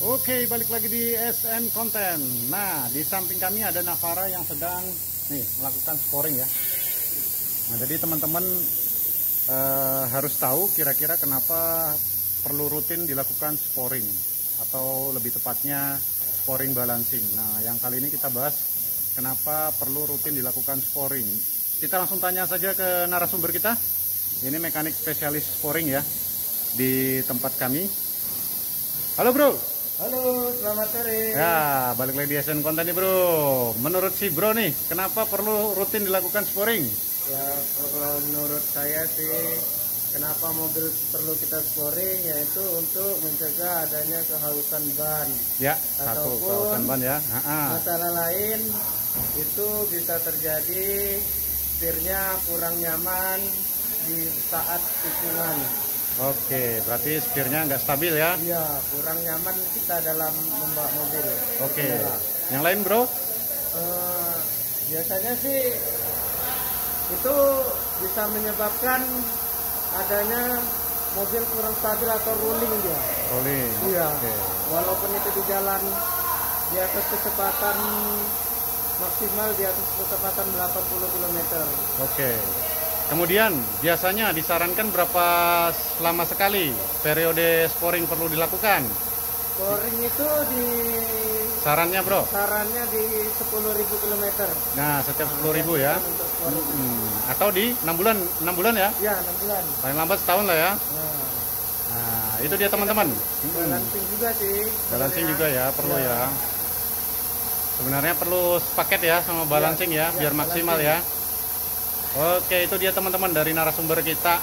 Oke, balik lagi di SN Konten. Nah, di samping kami ada Navara yang sedang melakukan sporing ya. Nah, jadi teman-teman harus tahu kira-kira kenapa perlu rutin dilakukan sporing, atau lebih tepatnya sporing balancing. Nah, yang kali ini kita bahas kenapa perlu rutin dilakukan sporing. Kita langsung tanya saja ke narasumber kita. Ini mekanik spesialis sporing ya di tempat kami. Halo bro. Halo, selamat sore. Ya, balik lagi di SN Konten nih bro. Menurut si bro nih, kenapa perlu rutin dilakukan sporing? Ya, kalau menurut saya sih, kenapa mobil perlu kita sporing, yaitu untuk mencegah adanya kehausan ban. Ya, satu kehausan ban ya. Masalah lain itu bisa terjadi setirnya kurang nyaman di saat tikungan. Oke, berarti setirnya nggak stabil ya? Iya, kurang nyaman kita dalam membawa mobil. Oke, yang lain bro? Biasanya sih itu bisa menyebabkan adanya mobil kurang stabil atau rolling dia. Rolling. Iya. Okay. Walaupun itu di jalan di atas kecepatan maksimal di atas kecepatan 80 km. Oke. Kemudian biasanya disarankan berapa lama sekali periode sporing perlu dilakukan? Sporing itu di sarannya bro? Sarannya di 10.000 km. Nah, setiap 10.000 ya? Atau di 6 bulan? 6 bulan ya? Iya, 6 bulan. Paling lambat setahun lah ya? Nah, itu dia teman-teman. Balancing juga sih. Balancing juga ya, perlu ya. Sebenarnya perlu paket ya sama balancing ya, biar maksimal ya. Oke, itu dia teman-teman dari narasumber kita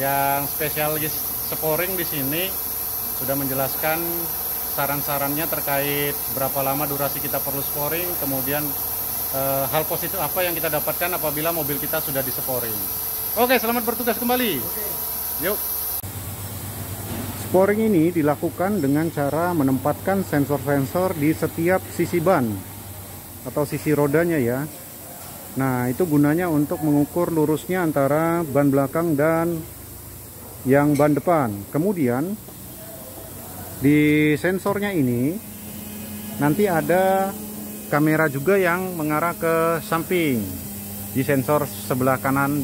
yang spesialis sporing di sini sudah menjelaskan saran-sarannya terkait berapa lama durasi kita perlu sporing, kemudian hal positif apa yang kita dapatkan apabila mobil kita sudah disporing. Oke, selamat bertugas kembali. Yuk. Sporing ini dilakukan dengan cara menempatkan sensor-sensor di setiap sisi ban atau sisi rodanya ya. Nah, itu gunanya untuk mengukur lurusnya antara ban belakang dan yang ban depan. Kemudian di sensornya ini nanti ada kamera juga yang mengarah ke samping di sensor sebelah kanan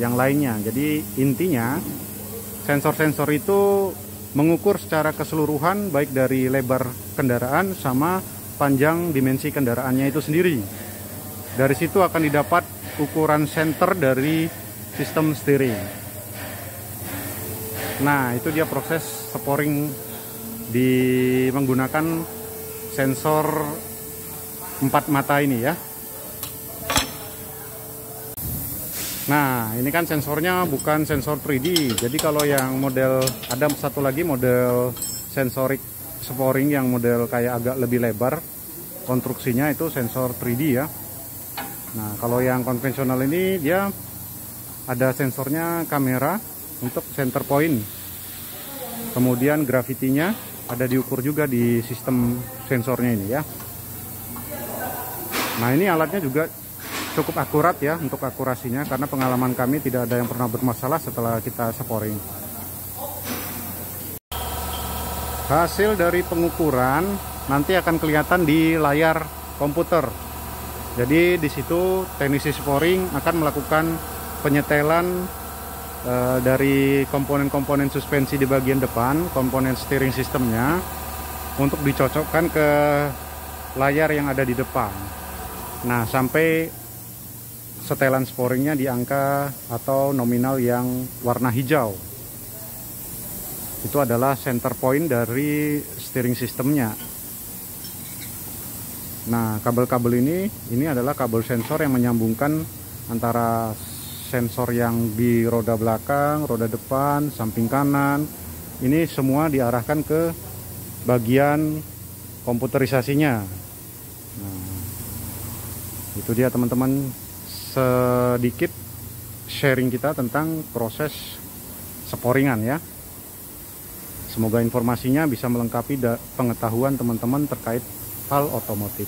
yang lainnya. Jadi intinya sensor-sensor itu mengukur secara keseluruhan baik dari lebar kendaraan sama panjang dimensi kendaraannya itu sendiri. Dari situ akan didapat ukuran center dari sistem steering. Nah, itu dia proses sporing menggunakan sensor 4 mata ini ya. Nah, ini kan sensornya bukan sensor 3D. Jadi kalau yang model, ada satu lagi model sensorik sporing yang model kayak agak lebih lebar konstruksinya, itu sensor 3D ya. Nah, kalau yang konvensional ini dia ada sensornya kamera untuk center point. Kemudian gravitinya ada diukur juga di sistem sensornya ini ya. Nah, ini alatnya juga cukup akurat ya untuk akurasinya, karena pengalaman kami tidak ada yang pernah bermasalah setelah kita sporing. Hasil dari pengukuran nanti akan kelihatan di layar komputer. Jadi di situ teknisi sporing akan melakukan penyetelan dari komponen-komponen suspensi di bagian depan, komponen steering sistemnya, untuk dicocokkan ke layar yang ada di depan. Nah, sampai setelan sporingnya di angka atau nominal yang warna hijau. Itu adalah center point dari steering sistemnya. Nah, kabel-kabel ini adalah kabel sensor yang menyambungkan antara sensor yang di roda belakang, roda depan, samping kanan. Ini semua diarahkan ke bagian komputerisasinya. Nah, itu dia teman-teman sedikit sharing kita tentang proses sporingan ya. Semoga informasinya bisa melengkapi pengetahuan teman-teman terkait hal otomotif.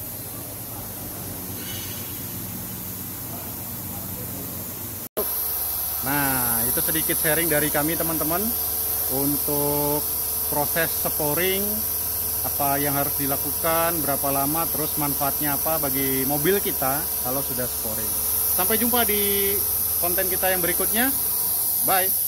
Nah, itu sedikit sharing dari kami teman-teman untuk proses sporing apa yang harus dilakukan, berapa lama, terus manfaatnya apa bagi mobil kita kalau sudah sporing. Sampai jumpa di konten kita yang berikutnya. Bye.